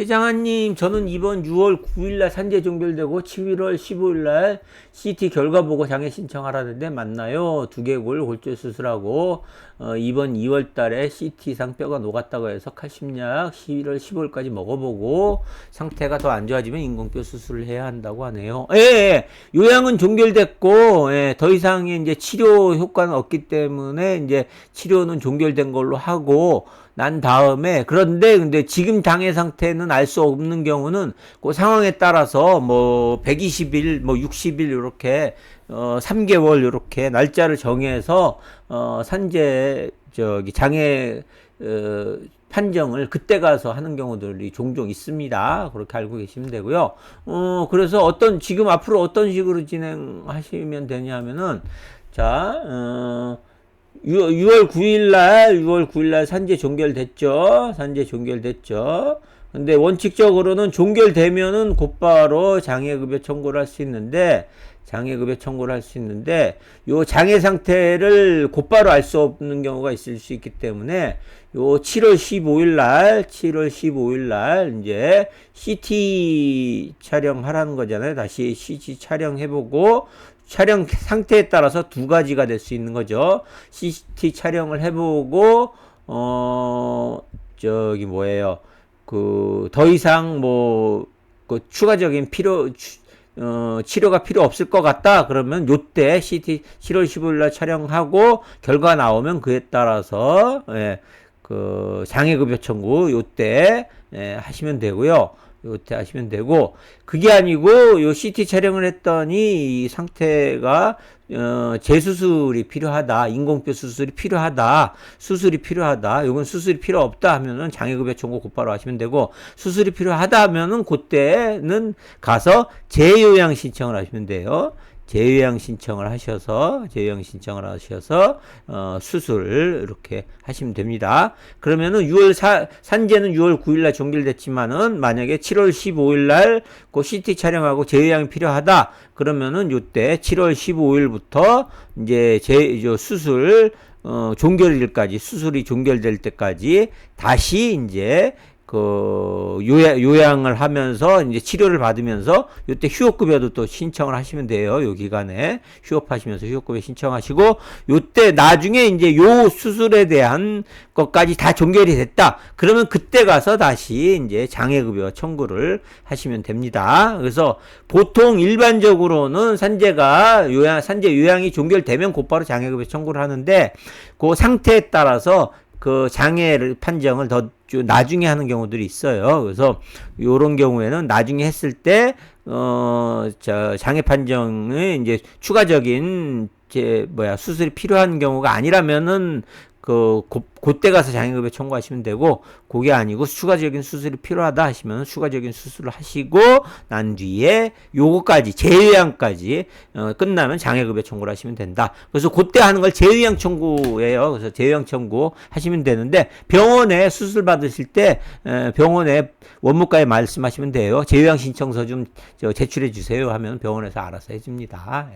최장한님, 저는 이번 6월 9일날 산재 종결되고 11월 15일날 CT 결과 보고 장애 신청하라는데 맞나요? 두개골 골절 수술하고 이번 2월달에 CT상 뼈가 녹았다고 해서 칼슘약 11월 15일까지 먹어보고 상태가 더 안 좋아지면 인공뼈 수술을 해야 한다고 하네요. 예, 요양은 종결됐고 더 이상의 이제 치료 효과는 없기 때문에 이제 치료는 종결된 걸로 하고 난 다음에 근데 지금 장애 상태는 알 수 없는 경우는 그 상황에 따라서 뭐 120일 뭐 60일 이렇게 3개월 이렇게 날짜를 정해서 산재 장애 판정을 그때 가서 하는 경우들이 종종 있습니다. 그렇게 알고 계시면 되고요. 그래서 지금 앞으로 어떤 식으로 진행하시면 되냐면은 6월 9일날 산재 종결됐죠. 근데 원칙적으로는 종결되면은 곧바로 장애급여 청구를 할 수 있는데, 요 장애 상태를 곧바로 알 수 없는 경우가 있을 수 있기 때문에, 요 7월 15일날 이제 CT 촬영하라는 거잖아요. 다시 CT 촬영해보고, 촬영 상태에 따라서 두 가지가 될 수 있는 거죠. CT 촬영을 해보고, 더 이상 추가적인 치료가 필요 없을 것 같다. 그러면 요때 CT 7월 15일날 촬영하고 결과 나오면 그에 따라서, 장애급여 청구 요때, 하시면 되고요. 요때 하시면 되고, 그게 아니고 요 CT 촬영을 했더니 이 상태가 재수술이 필요하다, 인공뼈 수술이 필요하다, 요건 수술이 필요 없다 하면은 장애급여 청구 곧바로 하시면 되고, 수술이 필요하다 하면은 그때는 가서 재요양 신청을 하시면 돼요. 재요양 신청을 하셔서 수술을 이렇게 하시면 됩니다. 그러면은 산재는 6월 9일날 종결됐지만은 만약에 7월 15일날 그 CT 촬영하고 재요양이 필요하다 그러면은 요때 7월 15일부터 이제 수술이 종결될 때까지 다시 이제 요양을 하면서 이제 치료를 받으면서 요때 휴업급여도 또 신청을 하시면 돼요. 요 기간에 휴업하시면서 휴업급여 신청하시고, 요때 나중에 이제 요 수술에 대한 것까지 다 종결이 됐다. 그러면 그때 가서 다시 이제 장애급여 청구를 하시면 됩니다. 그래서 보통 일반적으로는 산재 요양이 종결되면 곧바로 장애급여 청구를 하는데, 그 상태에 따라서 그 장애 판정을 더 나중에 하는 경우들이 있어요. 그래서 요런 경우에는 나중에 했을 때 장애 판정에 이제 추가적인 수술이 필요한 경우가 아니라면은 그때 가서 장애급여 청구하시면 되고, 그게 아니고 추가적인 수술이 필요하다 하시면 추가적인 수술을 하시고 난 뒤에 요거까지 재요양까지 끝나면 장애급여 청구를 하시면 된다. 그래서 그때 하는 걸 재요양 청구예요. 그래서 재요양 청구 하시면 되는데, 병원에 수술 받으실 때 병원에 원무과에 말씀하시면 돼요. 재요양 신청서 좀 제출해 주세요 하면 병원에서 알아서 해줍니다.